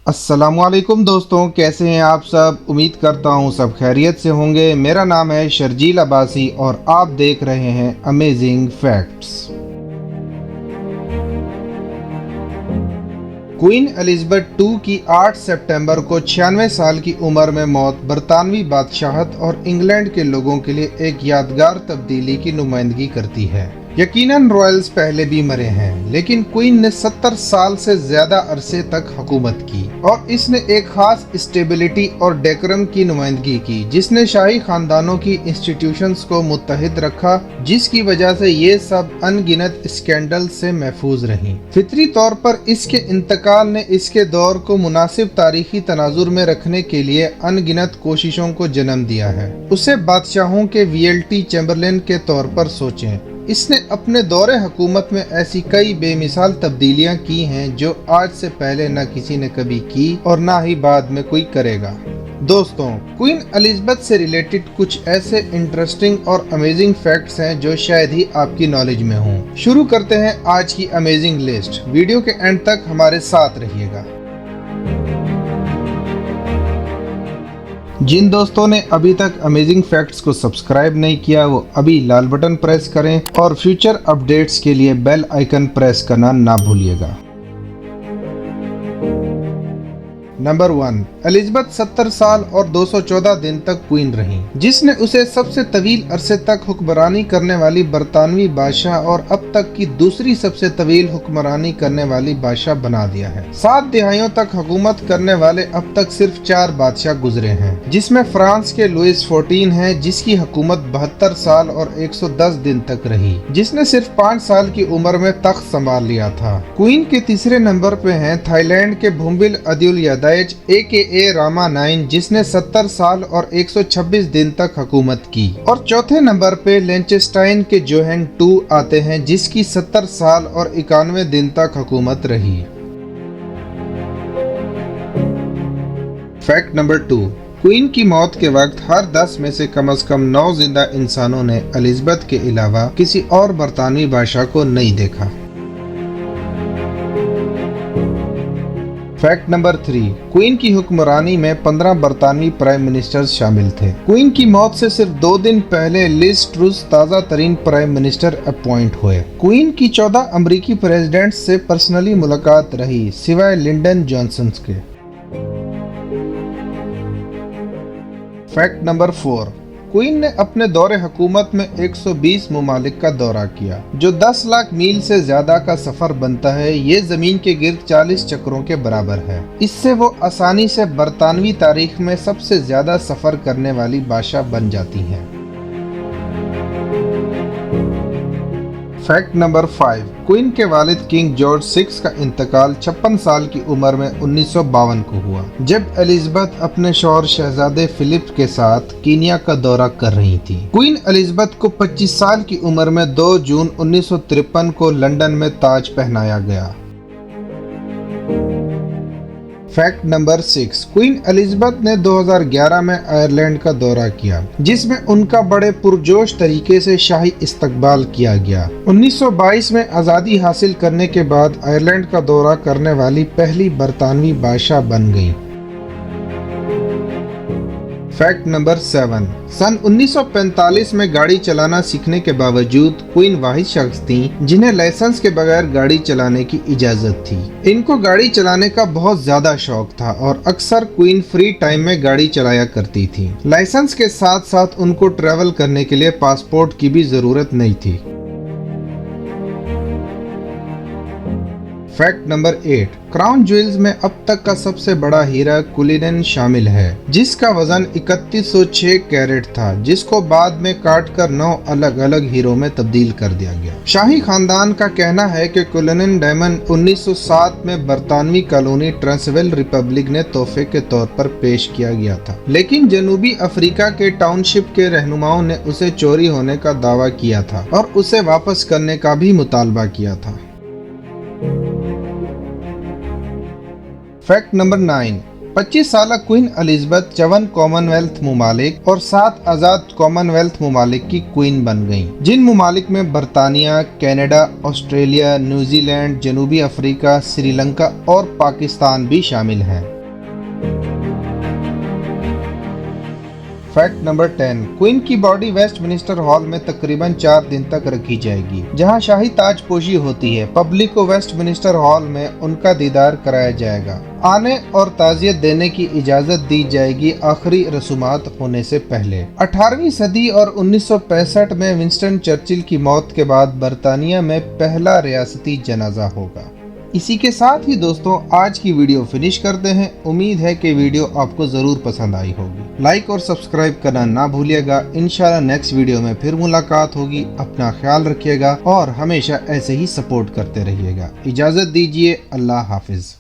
अस्सलामुअलैकुम दोस्तों, कैसे हैं आप सब। उम्मीद करता हूं सब खैरियत से होंगे। मेरा नाम है शर्जील अब्बासी और आप देख रहे हैं amazing facts. Queen Elizabeth II की 8 सितंबर को 96 साल की उम्र में मौत बरतानवी बादशाहत और इंग्लैंड के लोगों के लिए एक यादगार तब्दीली की नुमाइंदगी करती है। यकीनन रॉयल्स पहले भी मरे हैं, लेकिन क्वीन ने 70 साल से ज्यादा अरसे तक हुकूमत की और इसने एक खास स्टेबिलिटी और डेकोरम की नुमाइंदगी की, जिसने शाही खानदानों की इंस्टीट्यूशंस को मुत्तहिद रखा, जिसकी वजह से ये सब अनगिनत स्कैंडल से महफूज रहीं। फितरी तौर पर इसके इंतकाल ने इसके दौर को मुनासिब तारीखी तनाजुर में रखने के लिए अनगिनत कोशिशों को जन्म दिया है। उसे बादशाहों के वीएलटी चैम्बरलेन के तौर पर सोचें। इसने अपने दौरे हुकूमत में ऐसी कई बेमिसाल तब्दीलियां की हैं जो आज से पहले न किसी ने कभी की और ना ही बाद में कोई करेगा। दोस्तों, क्वीन एलिजाबेथ से रिलेटेड कुछ ऐसे इंटरेस्टिंग और अमेजिंग फैक्ट्स हैं जो शायद ही आपकी नॉलेज में हों। शुरू करते हैं आज की अमेजिंग लिस्ट। वीडियो के एंड तक हमारे साथ रहिएगा। जिन दोस्तों ने अभी तक अमेजिंग फैक्ट्स को सब्सक्राइब नहीं किया, वो अभी लाल बटन प्रेस करें और फ्यूचर अपडेट्स के लिए बेल आइकन प्रेस करना ना भूलिएगा। नंबर 1, एलिजाबेथ 70 साल और 214 दिन तक क्वीन रहीं, जिसने उसे सबसे तवील अरसे तक हुक्मरानी करने वाली बरतानवी बादशाह और अब तक की दूसरी सबसे तवील हुक्मरानी करने वाली बादशाह बना दिया है। 7 दिहाइयों तक हुकूमत करने वाले अब तक सिर्फ 4 बादशाह गुजरे हैं, जिसमें फ्रांस के लुइस 14 हैं, जिसकी हुकूमत 72 साल और 110 दिन तक रही, जिसने सिर्फ 5 साल की उम्र में तख्त संभाल लिया था। क्वीन के तीसरे नंबर पे हैं थाईलैंड के भूमिबल अदुल्यदेज AKA रामा 9, जिसने 70 साल और 126 दिन तक हुकूमत की। और चौथे नंबर पे लिechtenstein के जोहान II आते हैं, जिसकी 70 साल और 91 दिन तक हुकूमत रही। फैक्ट नंबर 2, क्वीन की मौत के वक्त हर 10 में से कम 9 जिंदा इंसानों ने एलिजाबेथ के अलावा किसी और बरतानवी बादशाह को नहीं देखा। फैक्ट नंबर 3, क्वीन की हुक्मरानी में 15 बरतानवी प्राइम मिनिस्टर्स शामिल थे। क्वीन की मौत से सिर्फ 2 दिन पहले लिज ट्रूस ताज़ा तरीन प्राइम मिनिस्टर अपॉइंट हुए। क्वीन की 14 अमरीकी प्रेसिडेंट से पर्सनली मुलाकात रही, सिवाय लिंडन जॉनसन के। फैक्ट नंबर 4, क्वीन ने अपने दौरे हुकूमत में 120 ममालिक का दौरा किया, जो 10 लाख मील से ज्यादा का सफर बनता है। ये जमीन के गिर्द 40 चक्रों के बराबर है। इससे वो आसानी से बरतानवी तारीख में सबसे ज्यादा सफर करने वाली बादशाह बन जाती हैं। फैक्ट नंबर 5, क्वीन के वालिद किंग जॉर्ज 6 का इंतकाल 56 साल की उम्र में 1952 को हुआ, जब एलिजाबेथ अपने शौहर शहजादे फिलिप के साथ कीनिया का दौरा कर रही थी। क्वीन एलिजाबेथ को 25 साल की उम्र में 2 जून 1953 को लंदन में ताज पहनाया गया। फैक्ट नंबर 6, क्वीन एलिजाबेथ ने 2011 में आयरलैंड का दौरा किया, जिसमें उनका बड़े पुरजोश तरीके से शाही इस्तकबाल किया गया। 1922 में आज़ादी हासिल करने के बाद आयरलैंड का दौरा करने वाली पहली बरतानवी बादशाह बन गई। फैक्ट नंबर 7, सन 1945 में गाड़ी चलाना सीखने के बावजूद क्वीन वाहिद शख्स थी जिन्हें लाइसेंस के बगैर गाड़ी चलाने की इजाजत थी। इनको गाड़ी चलाने का बहुत ज्यादा शौक था और अक्सर क्वीन फ्री टाइम में गाड़ी चलाया करती थी। लाइसेंस के साथ साथ उनको ट्रैवल करने के लिए पासपोर्ट की भी जरूरत नहीं थी। फैक्ट नंबर 8, क्राउन ज्वेल्स में अब तक का सबसे बड़ा हीरा कुलिनन शामिल है, जिसका वजन 3106 कैरेट था, जिसको बाद में काट कर 9 अलग अलग हीरों में तब्दील कर दिया गया। शाही खानदान का कहना है कि कुलिनन डायमंड 1907 में बरतानवी कॉलोनी ट्रांसवेल रिपब्लिक ने तोहफे के तौर पर पेश किया गया था, लेकिन जनूबी अफ्रीका के टाउनशिप के रहनुमाओं ने उसे चोरी होने का दावा किया था और उसे वापस करने का भी मुतालबा किया था। फैक्ट नंबर 9, 25 साल क्वीन एलिजाबेथ 54 कॉमनवेल्थ ममालिक और 7 आज़ाद कॉमनवेल्थ ममालिक की क्वीन बन गईं, जिन ममालिक में बरतानिया, कनाडा, ऑस्ट्रेलिया, न्यूजीलैंड, जनूबी अफ्रीका, श्रीलंका और पाकिस्तान भी शामिल हैं। फैक्ट नंबर 10, क्वीन की बॉडी वेस्टमिनिस्टर हॉल में तकरीबन 4 दिन तक रखी जाएगी, जहां शाही ताजपोशी होती है। पब्लिक को वेस्टमिनिस्टर हॉल में उनका दीदार कराया जाएगा। आने और ताजियत देने की इजाजत दी जाएगी आखिरी रसूमात होने से पहले। 18वीं सदी और 1965 में विंस्टन चर्चिल की मौत के बाद बरतानिया में पहला रियासती जनाजा होगा। इसी के साथ ही दोस्तों आज की वीडियो फिनिश करते हैं। उम्मीद है कि वीडियो आपको जरूर पसंद आई होगी। लाइक और सब्सक्राइब करना ना भूलिएगा। इंशाल्लाह नेक्स्ट वीडियो में फिर मुलाकात होगी। अपना ख्याल रखिएगा और हमेशा ऐसे ही सपोर्ट करते रहिएगा। इजाजत दीजिए। अल्लाह हाफिज।